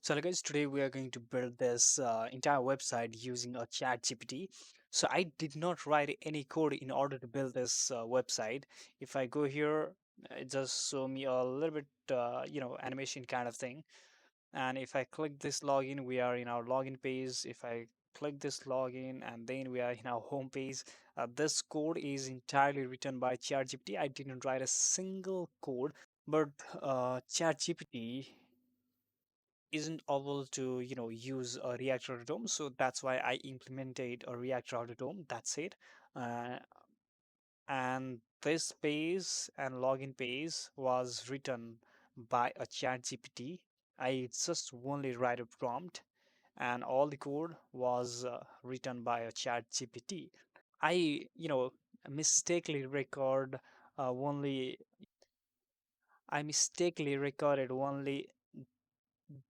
So, hello guys, today we are going to build this entire website using a chat GPT. So, I did not write any code in order to build this website. If I go here, it just show me a little bit, animation kind of thing. And if I click this login, we are in our login page. If I click this login and then we are in our home page, this code is entirely written by ChatGPT. I didn't write a single code, but ChatGPT isn't able to use a React Autodome, so that's why I implemented a React Autodome. That's it. Uh, and this page and login page was written by a chat gpt. I just only write a prompt, and all the code was written by a chat gpt. I mistakenly record only I mistakenly recorded only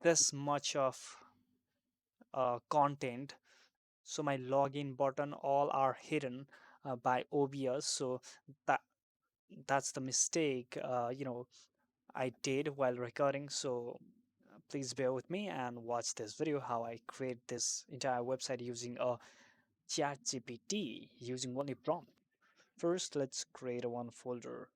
this much of content. So my login button all are hidden by OBS. So that that's the mistake I did while recording. So please bear with me and watch this video how I create this entire website using a chat GPT using only prompt. First, let's create a one folder.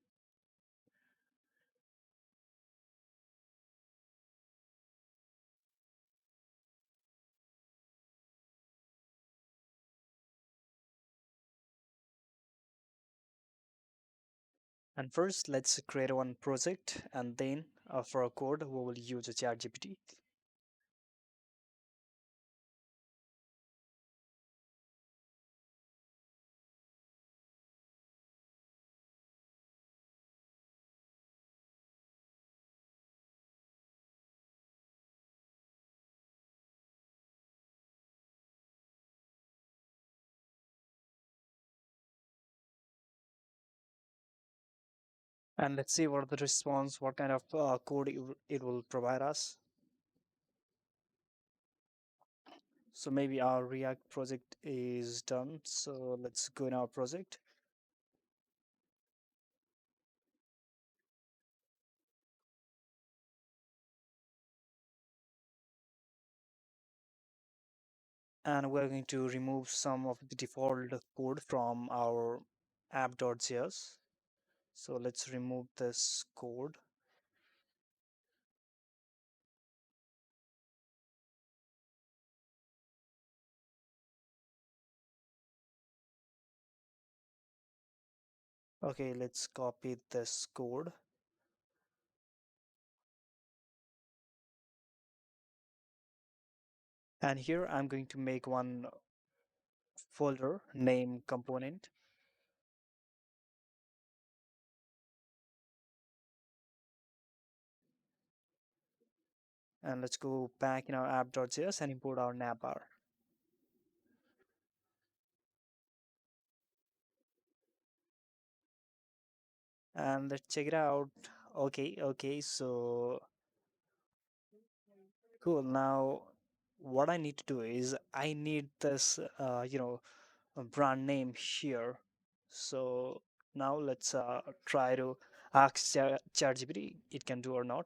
And first, let's create one project, and then for a code, we will use a chat GPT. And let's see what the response, what kind of code it will provide us. So maybe our React project is done. So let's go in our project. And we're going to remove some of the default code from our app.js. So let's remove this code. Okay, let's copy this code. And here I'm going to make one folder name component. And let's go back in our app.js and import our navbar. And let's check it out. Okay, so cool. Now, what I need to do is I need this, a brand name here. So now let's try to ask ChatGPT it can do or not.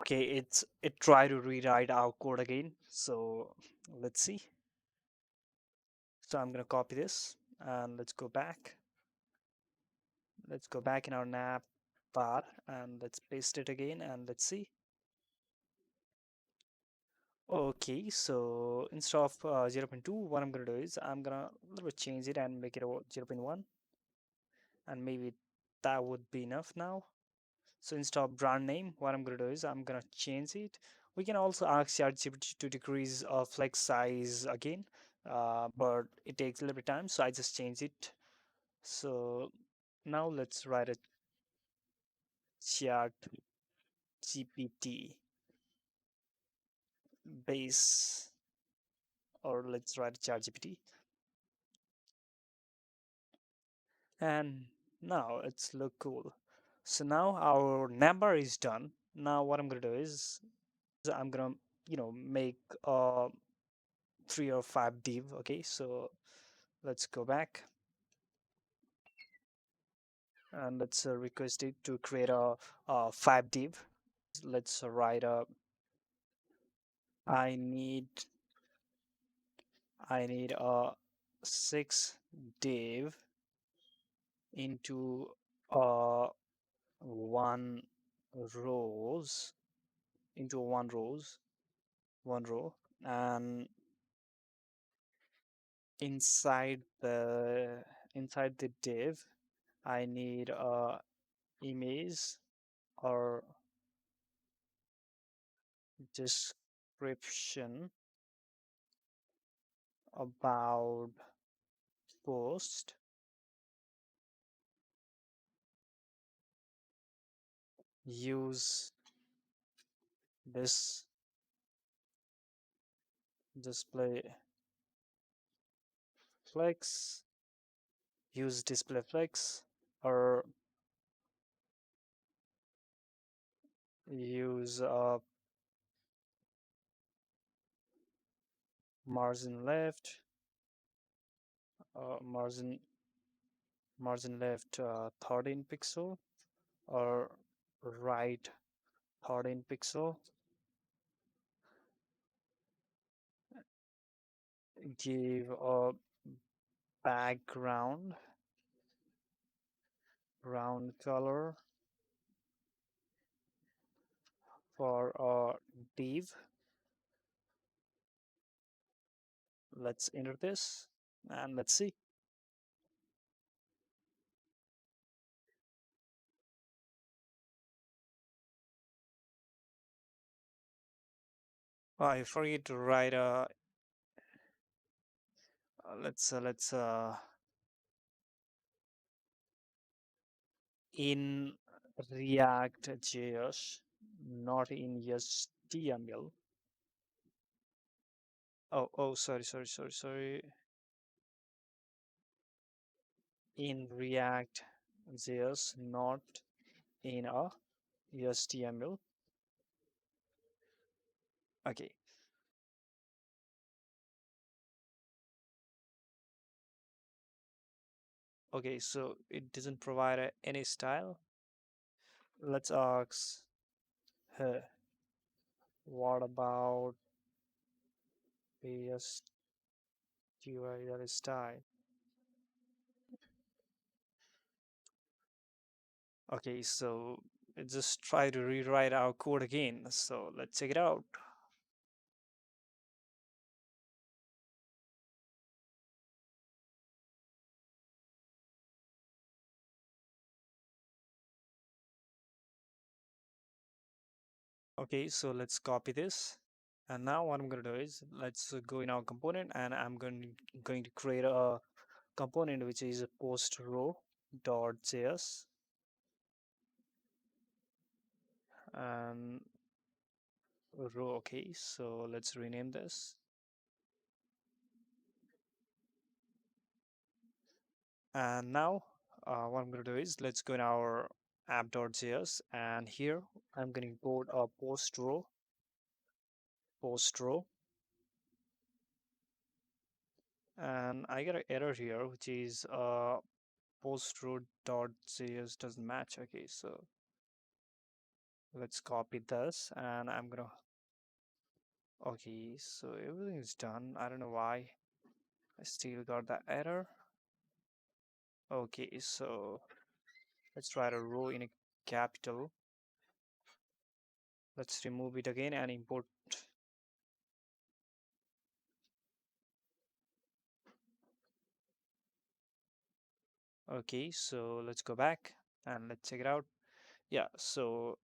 Okay, it try to rewrite our code again. So let's see. So I'm gonna copy this and let's go back. Let's go back in our nav bar and let's paste it again and let's see. Okay, so instead of 0.2, what I'm gonna do is I'm gonna a little bit change it and make it a 0.1, and maybe that would be enough now. So instead of brand name, what I'm gonna do is I'm gonna change it. We can also ask ChatGPT to decrease flex size again, but it takes a little bit of time, so I just change it. So now let's write a chat GPT base, or let's write a chat GPT. And now it's look cool. So now our number is done. Now what I'm gonna do is I'm gonna, make 3 or 5 div. Okay, so let's go back and let's request it to create a 5 div. Let's write a I need I need a 6 div into one rows into one row, and inside the div I need a image or description about post. Use this display flex. Use display flex, or use margin left, margin left 13 pixel, or right 13 pixel. Give a background brown color for a div. Let's enter this and let's see. I forget to write let's in React.js, not in HTML. Oh, sorry. In React.js, not in a HTML. Okay, okay, so it doesn't provide any style. Let's ask her, what about PSTY that is style? Okay, so let's just try to rewrite our code again. So let's check it out. Okay, so let's copy this. And now what I'm going to do is let's go in our component, and I'm going to create a component which is post row dot js, and row. Okay, so let's rename this. And now what I'm going to do is let's go in our app.js, and here I'm going to import a post row, and I get an error here which is post row dot js doesn't match. Okay, so let's copy this, and I'm gonna okay, so everything is done. I don't know why I still got that error. Okay, so let's write a row in a capital. Let's remove it again and import Okay, so let's go back and let's check it out. Yeah, so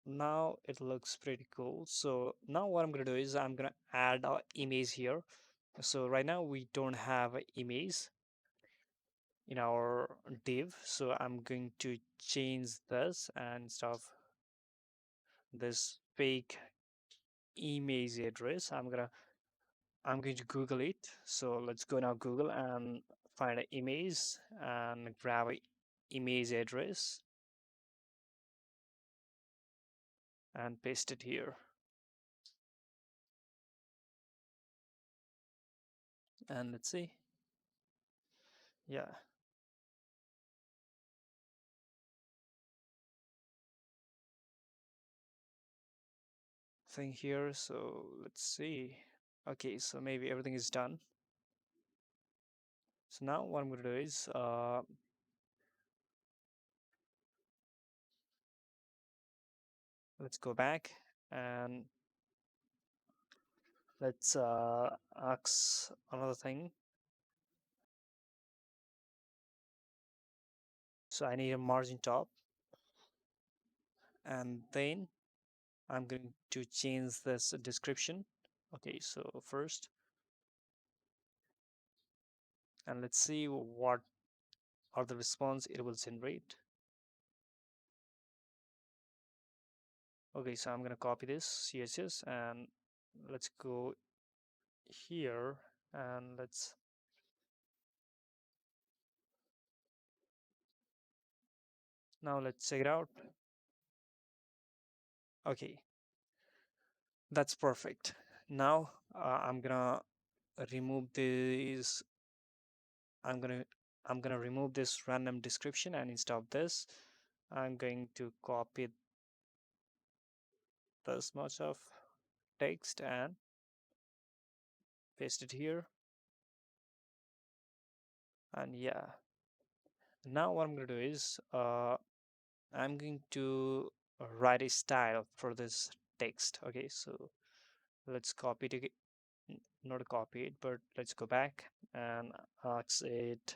now it looks pretty cool. So now what I'm gonna do is I'm gonna add our image here. So right now we don't have an image in our div, so I'm going to change this, and instead of this fake image address, I'm going to Google it. So let's go now Google and find an image and grab a image address and paste it here. And let's see. Yeah, thing here. So let's see. Okay, so maybe everything is done. So now what I'm going to do is let's go back and let's ask another thing. So I need a margin top, and then I'm going to change this description. Okay, so first, and let's see what are the response it will generate. Okay, so I'm gonna copy this CSS and let's go here and let's check it out. Okay, that's perfect. Now I'm gonna remove this. I'm gonna I'm gonna remove this random description, and instead of this, I'm going to copy this much of text and paste it here. And yeah, now what I'm gonna do is I'm going to write a style for this text. Okay, so let's copy it not copy it, but let's go back and ask it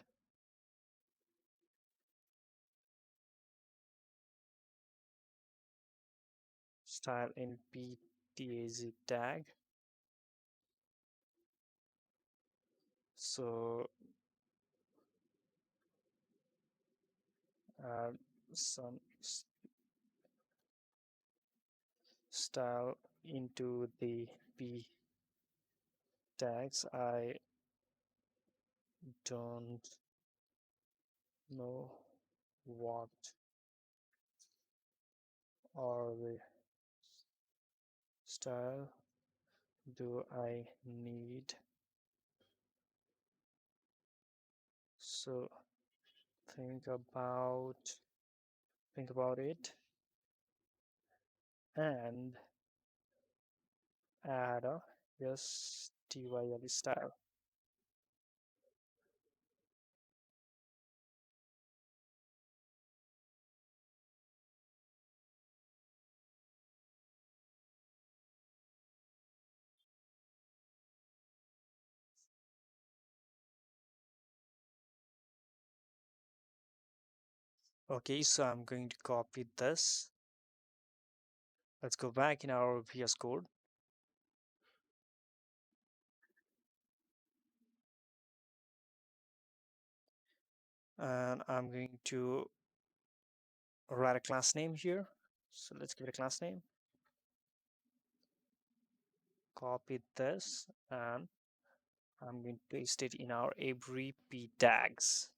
style in ptaz tag. So add some style into the p tags. I don't know what are the style do I need. So think about it and add a style. Style. Okay, so I'm going to copy this. Let's go back in our VS Code and I'm going to write a class name here. So let's give it a class name. Copy this and I'm going to paste it in our every p tags.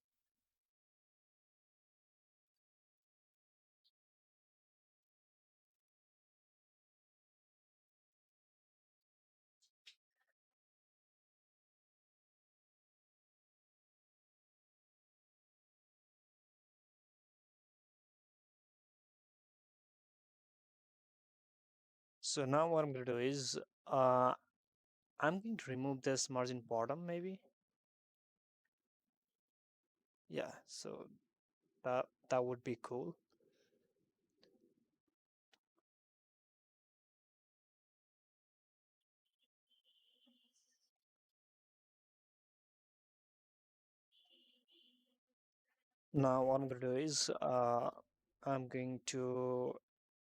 So now what I'm going to do is I'm going to remove this margin bottom maybe. Yeah, so that would be cool. Now what I'm going to do is I'm going to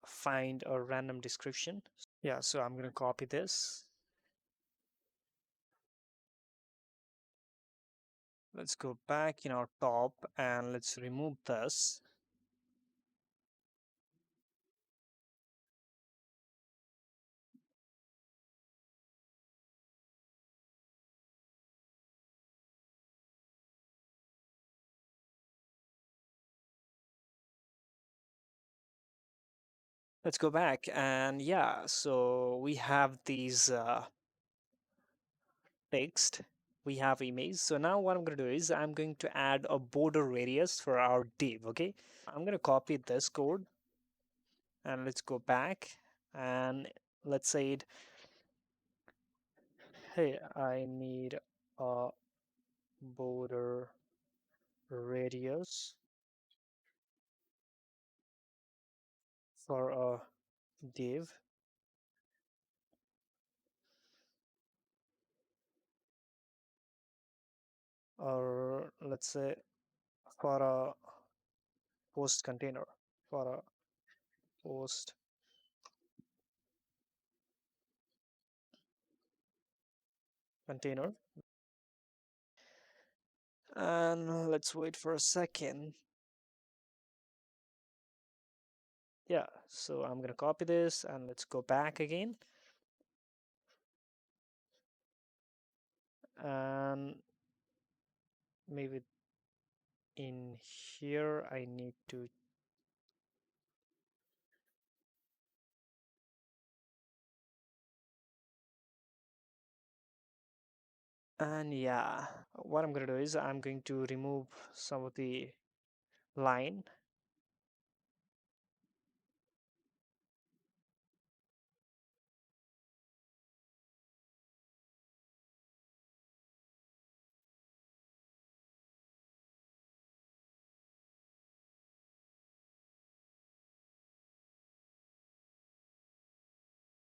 find a random description. Yeah, so I'm going to copy this. Let's go back in our top and let's remove this. Let's go back and yeah, so we have these text, we have image. So now what I'm going to do is I'm going to add a border radius for our div, okay? I'm going to copy this code and let's go back and let's say it, hey, I need a border radius for a div, or let's say for a post container, for a post container. And let's wait for a second. Yeah, so I'm gonna copy this and let's go back again. And maybe in here I need to, and yeah, what I'm gonna do is I'm going to remove some of the line.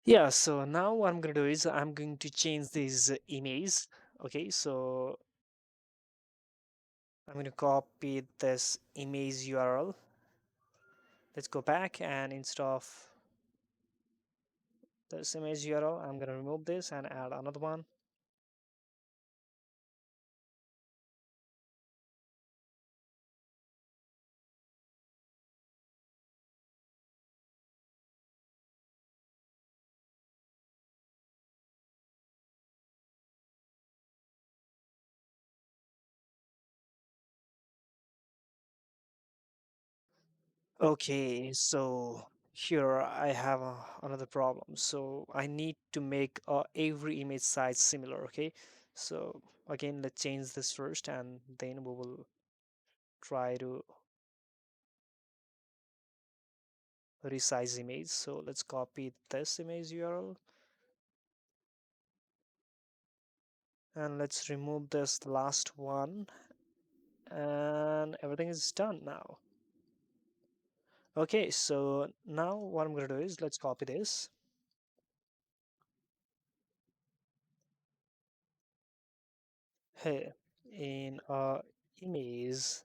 Yeah, so now what I'm gonna do is I'm going to change this image. Okay, so I'm gonna copy this image URL. Let's go back and instead of this image URL, I'm gonna remove this and add another one. Okay, so here I have another problem. So I need to make every image size similar, okay? So again, let's change this first and then we will try to resize image. So let's copy this image URL and let's remove this last one and everything is done now. Okay, so now what I'm gonna do is let's copy this. Here in image,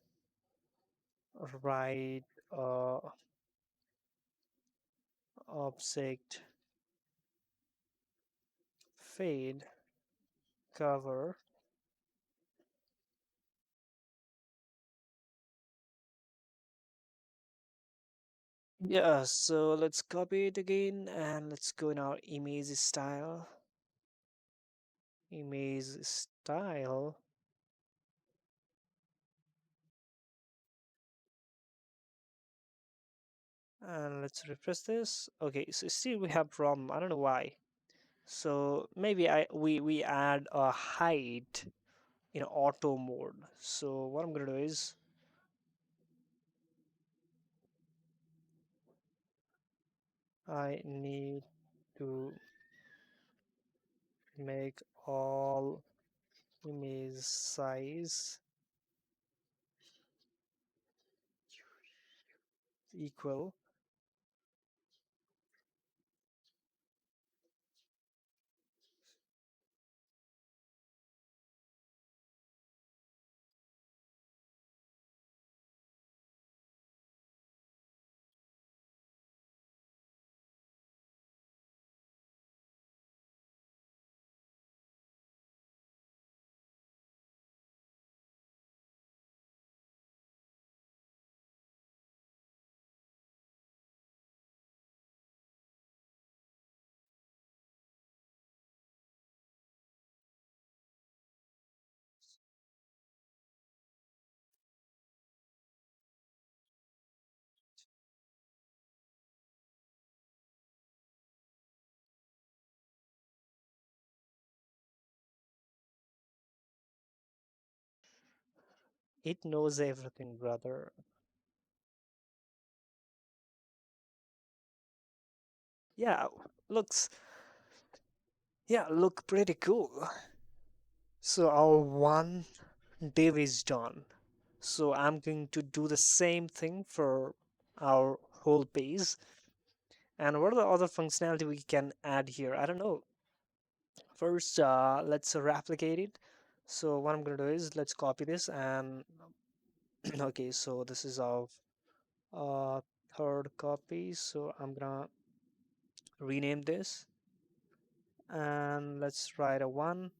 write object fade cover. Yeah, so let's copy it again and let's go in our image style, and let's refresh this. Okay, so still we have problem. I don't know why. So maybe we add a height in auto mode. So what I'm gonna do is I need to make all image size equal. It knows everything, brother. Yeah, looks, yeah, look pretty cool. So our one div is done. So I'm going to do the same thing for our whole page. And what are the other functionality we can add here? I don't know. First, let's replicate it. So what I'm going to do is let's copy this and okay, so this is our uh, third copy. So I'm gonna rename this and let's write a one.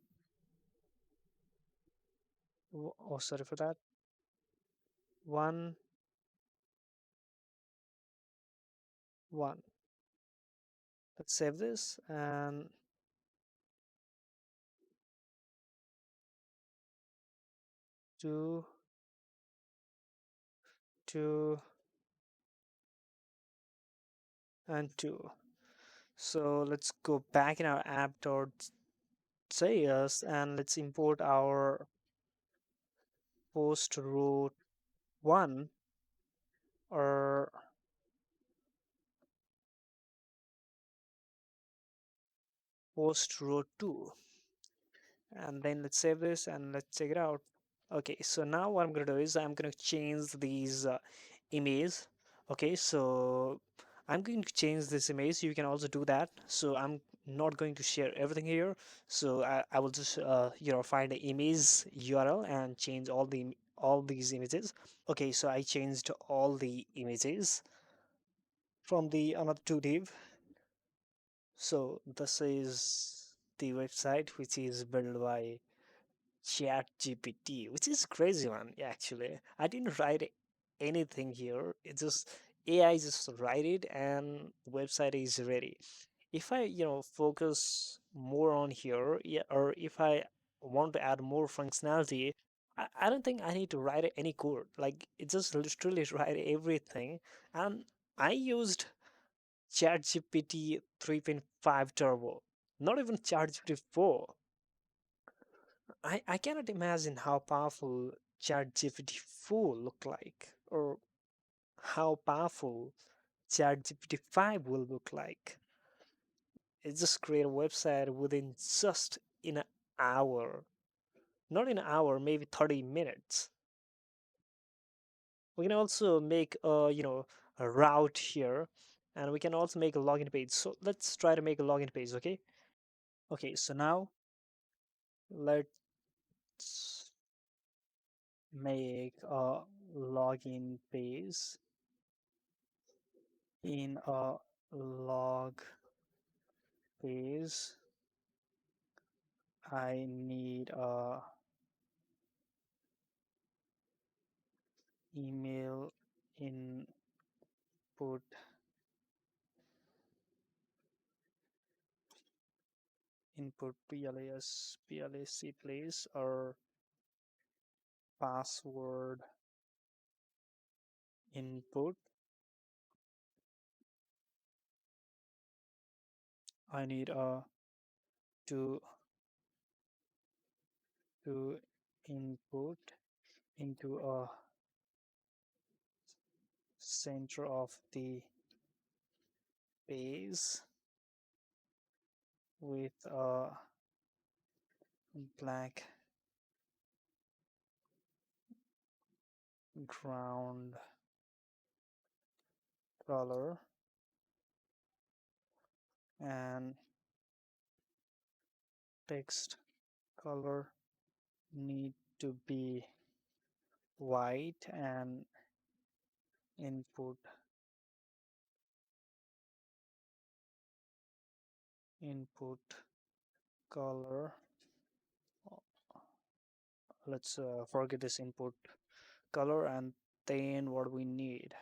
Oh, sorry for that. One, one. Let's save this and two, two, and two. So let's go back in our app.js and let's import our post row one or post row two. And then let's save this and let's check it out. Okay, so now what I'm gonna do is I'm gonna change these image. Okay, so I'm going to change this image. You can also do that. So I'm not going to share everything here. So I will just find the image URL and change all these images. Okay, so I changed all the images from the another two div. So this is the website which is built by ChatGPT, which is crazy one actually. I didn't write anything here. It's just AI just write it and the website is ready. If I, focus more on here, yeah, or if I want to add more functionality, I don't think I need to write any code. Like it just literally write everything. And I used ChatGPT 3.5 Turbo, not even ChatGPT 4. I cannot imagine how powerful ChatGPT 4 look like, or how powerful ChatGPT 5 will look like. It just create a website within just in an hour. Not in an hour, maybe 30 minutes. We can also make a route here, and we can also make a login page. So let's try to make a login page, okay? Okay, so now let's make a login page. In a log page, I need a email input plac place or password input. I need a to input into a center of the page with a black ground color and text color need to be white and input input color. Let's forget this input color, and then what we need,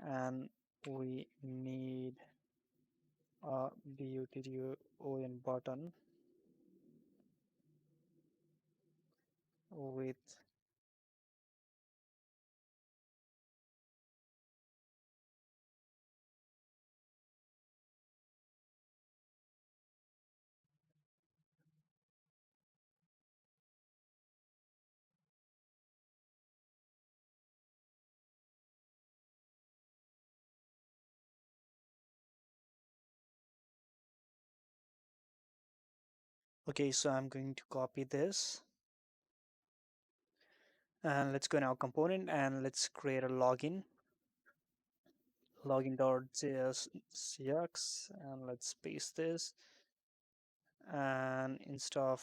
and we need a button button with Okay, so I'm going to copy this and let's go in our component and let's create a login.cx and let's paste this, and instead of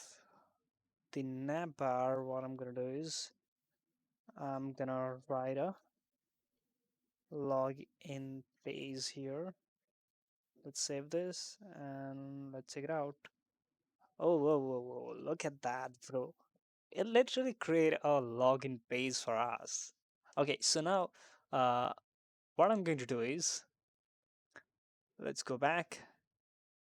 the navbar, what I'm gonna do is I'm gonna write a login page here. Let's save this and let's check it out. Oh, whoa, whoa, whoa, look at that, bro. It literally create a login page for us. Okay, so now uh, what I'm going to do is let's go back,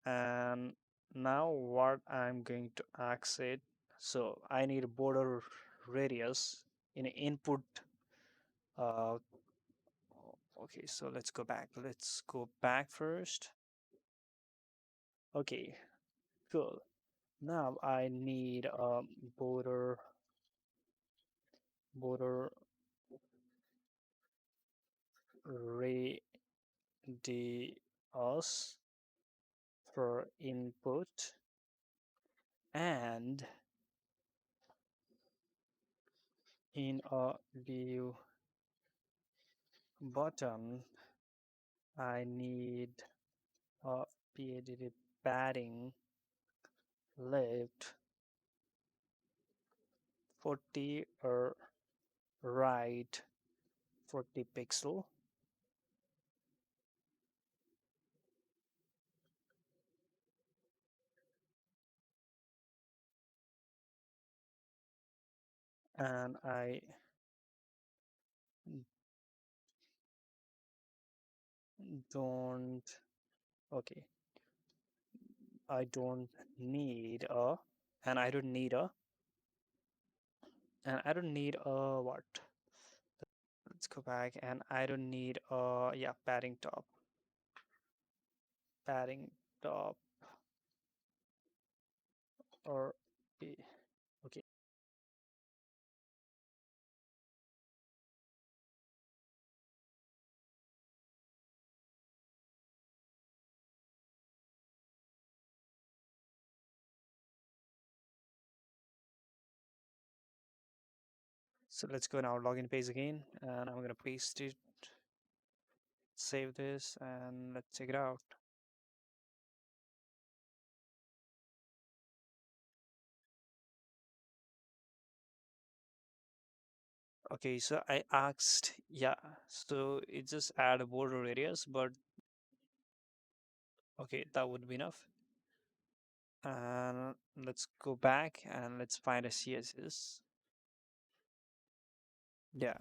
and now what I'm going to access. So I need a border radius in input. Uh, okay, so let's go back. Let's go back first. Okay, cool. Now I need a border border radius for input, and in a view button I need a PADD padding left 40 or right 40 pixel, and don't okay I don't need a and I don't need a and I don't need a what, let's go back, and I don't need a yeah padding top or okay. So let's go in our login page again, and I'm gonna paste it, save this, and let's check it out. Okay, so I asked, yeah, so it just add a border radius, but okay, that would be enough. And let's go back and let's find a CSS. Yeah,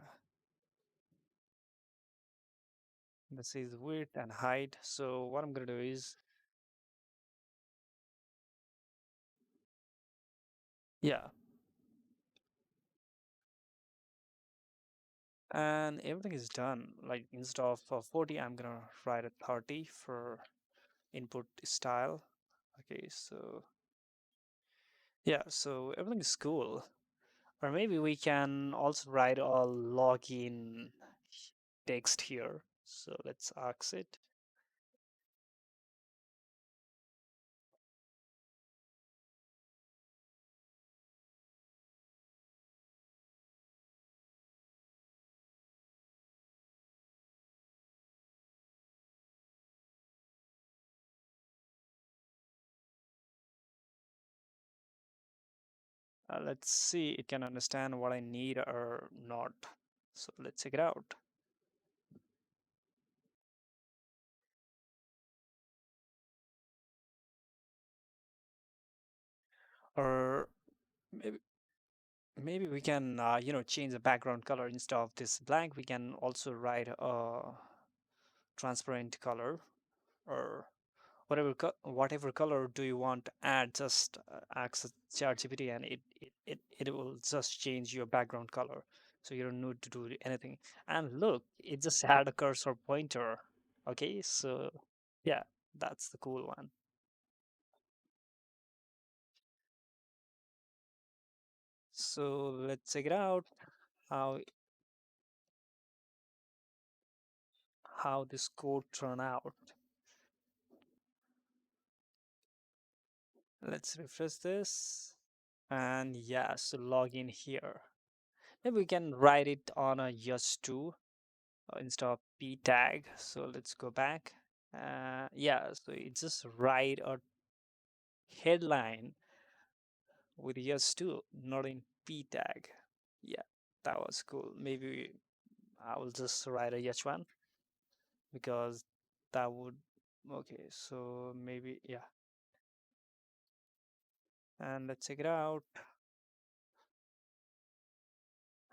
this is width and height. So what I'm gonna do is, yeah, and everything is done. Like instead of 40, I'm gonna write a 30 for input style. Okay, so yeah, so everything is cool. Or maybe we can also write a login text here. So let's ask it. Let's see it can understand what I need or not. So let's check it out. Or maybe we can change the background color. Instead of this blank, we can also write a transparent color, or whatever color do you want to add. Just access ChatGPT and it will just change your background color, so you don't need to do anything. And look, it just had a cursor pointer. Okay, so yeah, that's the cool one. So let's check it out, how this code turn out. Let's refresh this. And yeah, so log in here. Then we can write it on a yes to instead of p tag. So let's go back. Yeah, so it just write a headline with yes to, not in p tag. Yeah, that was cool. Maybe I will just write a yes one because that would, okay, so maybe, yeah. And let's check it out.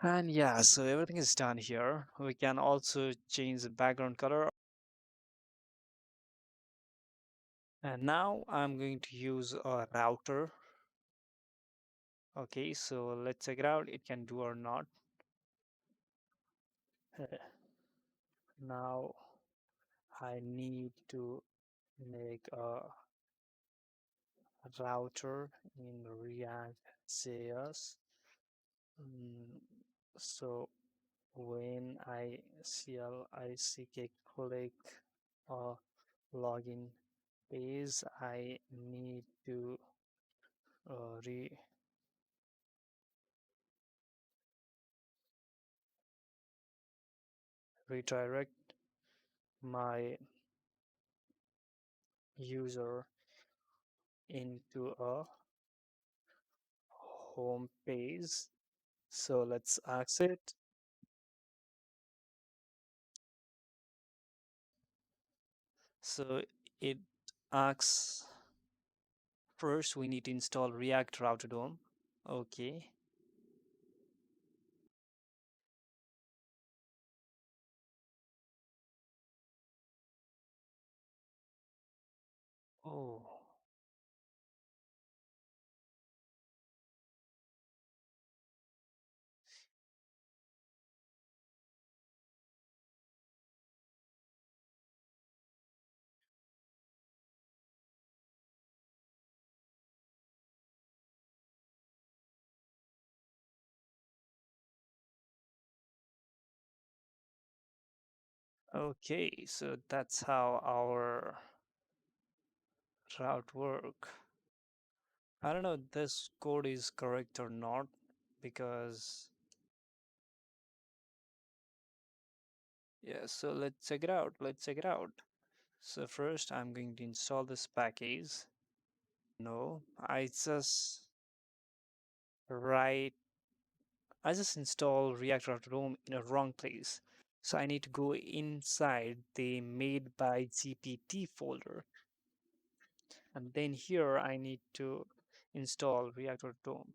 And yeah, so everything is done here. We can also change the background color. And now I'm going to use a router. Okay, so let's check it out. It can do or not. Now I need to make a router in React JS. Mm, so when I CLICK click a login page, I need to uh, re redirect my user into a home page. So let's ask it. So it asks first we need to install React Router DOM. Okay. Oh, okay. So that's how our route work. I don't know if this code is correct or not because yeah, so let's check it out. Let's check it out. So first I'm going to install this package. No, write I just install React Router DOM in a wrong place. So I need to go inside the made by GPT folder. And then here I need to install React Router DOM.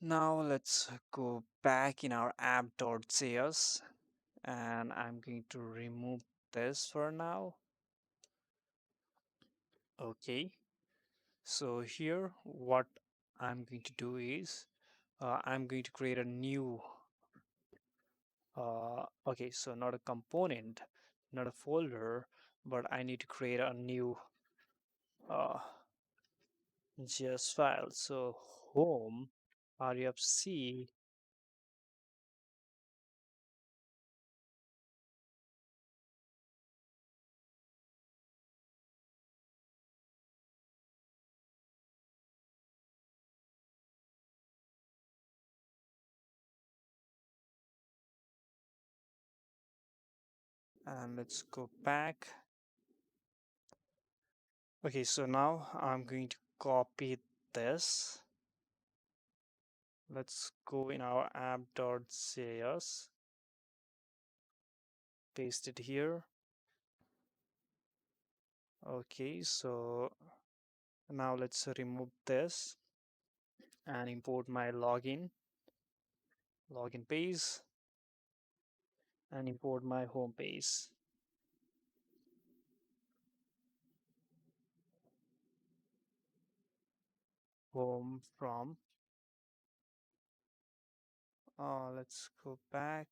Now let's go back in our app.js and I'm going to remove this for now. Okay. So here what I'm going to do is I'm going to create a new okay, so not a component, not a folder, but I need to create a new uh, JS file. So home refc, and let's go back. Okay, so now I'm going to copy this. Let's go in our app.js, paste it here. Okay, so now let's remove this and import my login page, and import my home page. Home from, let's go back.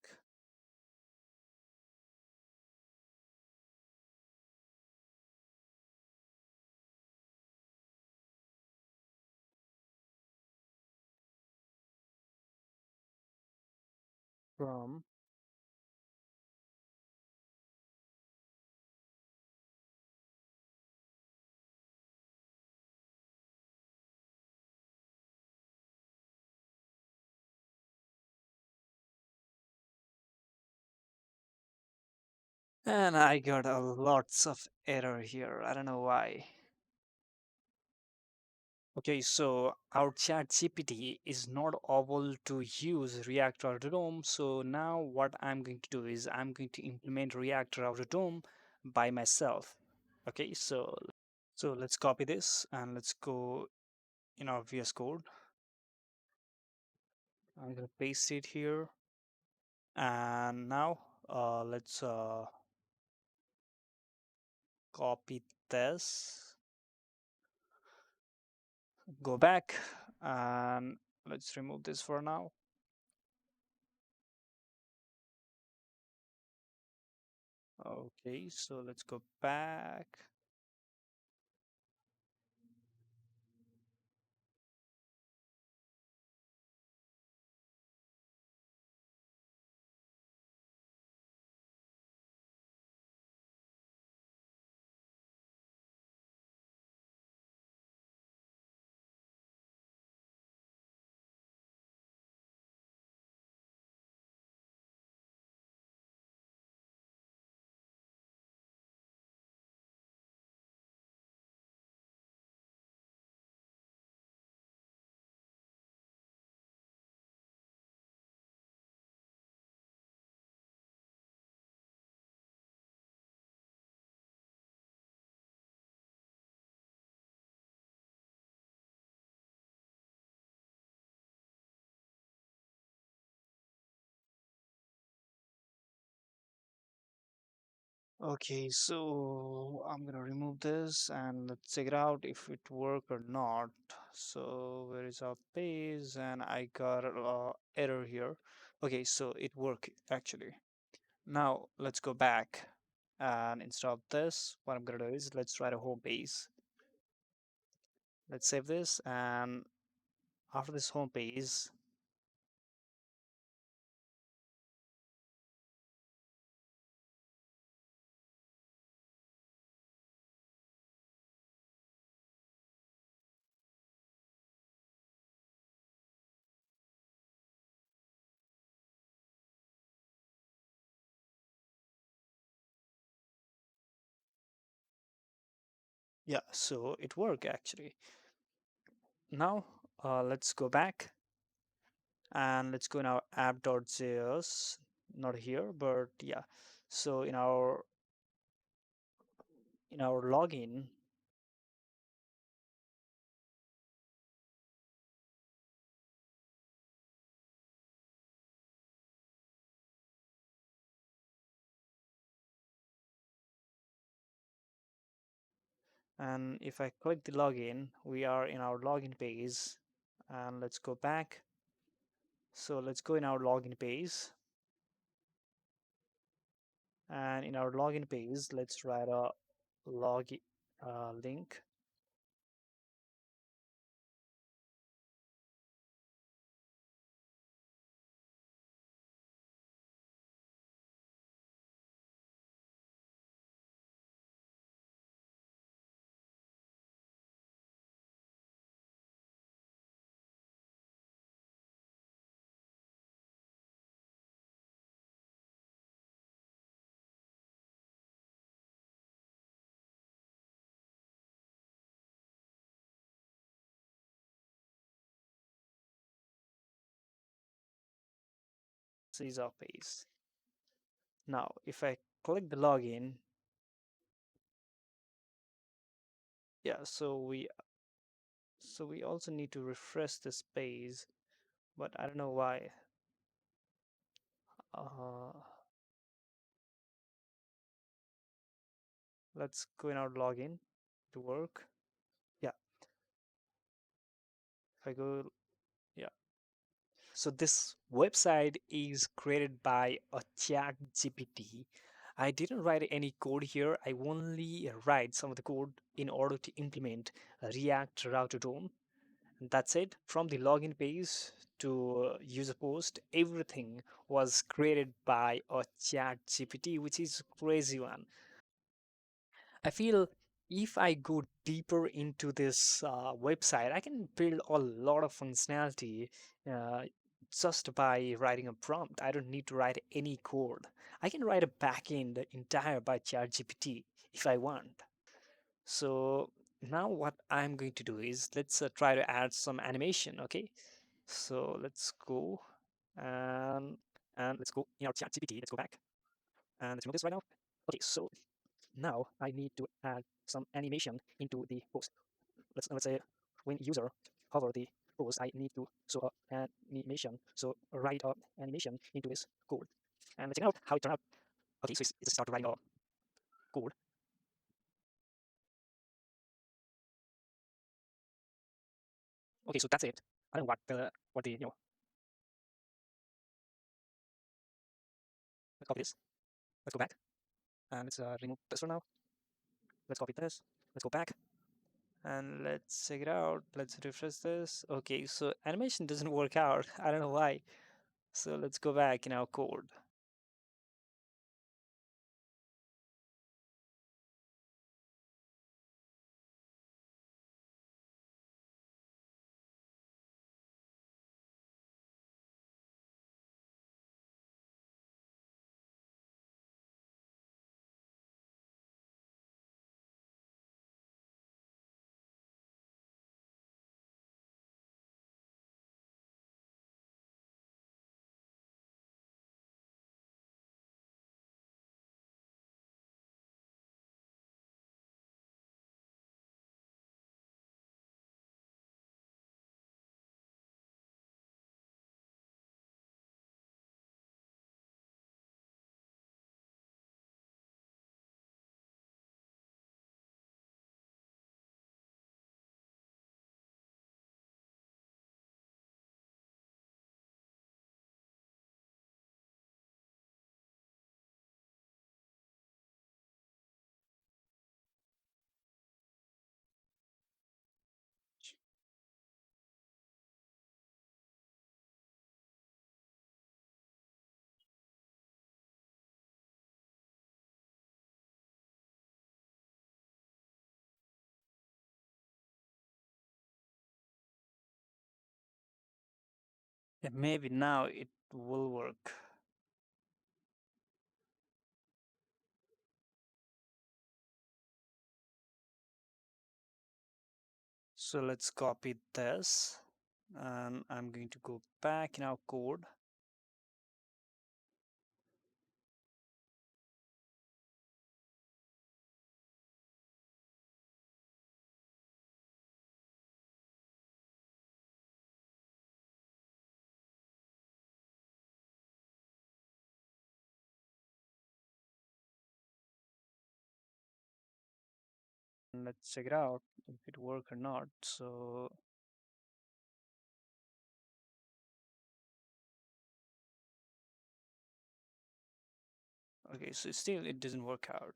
from and I got a lots of error here. I don't know why. Okay, so our chat GPT is not able to use React Router DOM. So now what I'm going to do is I'm going to implement React Router DOM by myself. Okay, so let's copy this and let's go in our VS Code. I'm gonna paste it here, and now let's copy this, go back, and let's remove this for now. Okay, so let's go back. Okay, so I'm gonna remove this and let's check it out if it work or not. So where is our page? And I got a error here. Okay, so it worked actually. Now let's go back, and instead of this, what I'm gonna do is let's write a home page. Let's save this, and after this home page, yeah, so it worked actually. Now let's go back and let's go in our app.js, not here, but yeah. So in our login, and if I click the login, we are in our login page, and let's go back. So let's go in our login page, and in our login page, let's write a login link. This is our page. Now, if I click the login, yeah, so we also need to refresh this page, but I don't know why. Uh, let's go in our login to work. Yeah, if I go, yeah. So this website is created by a chat GPT. I didn't write any code here. I only write some of the code in order to implement a React Router DOM. And that's it. From the login page to use a post, everything was created by a chat GPT, which is crazy one. I feel if I go deeper into this website, I can build a lot of functionality uh, just by writing a prompt. I don't need to write any code. I can write a backend entire by ChatGPT if I want. So now what I'm going to do is let's try to add some animation. Okay, so let's go and let's go in our ChatGPT. Let's go back and let's remove this right now. Okay, so now I need to add some animation into the post. Let's say when user hover the post, I need to show an animation. So write a animation into this code, and let's check out how it turned out. Okay, so it's start writing a code. Okay, so that's it. I don't know what the let's copy this. Let's go back and let's remove this for now. Let's copy this. Let's go back and let's check it out. Let's refresh this. Okay, so animation doesn't work out. I don't know why. So let's go back in our code. Yeah, maybe now it will work. So let's copy this and I'm going to go back in our code. And let's check it out if it work or not. So okay, so still it doesn't work out.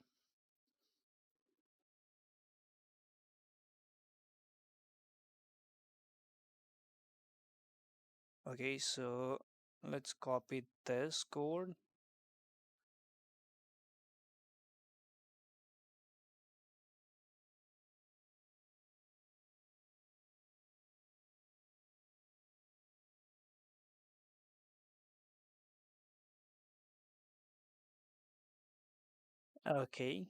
Okay, so let's copy this code. Okay.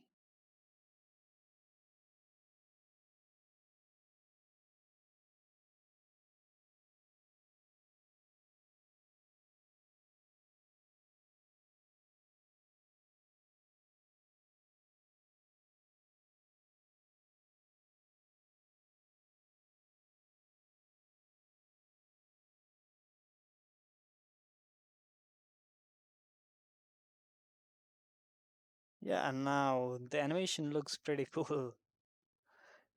Yeah, and now the animation looks pretty cool.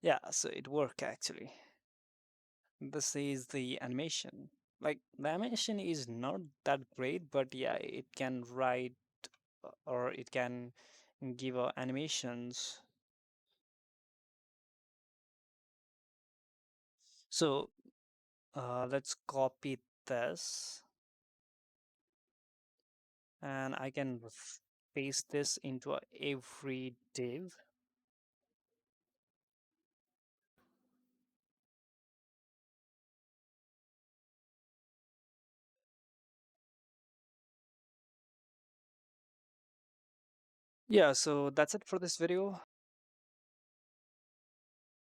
Yeah, so it worked actually. This is the animation. Like the animation is not that great, but yeah, it can write or it can give animations. So let's copy this, and I can paste this into every div. Yeah, so that's it for this video.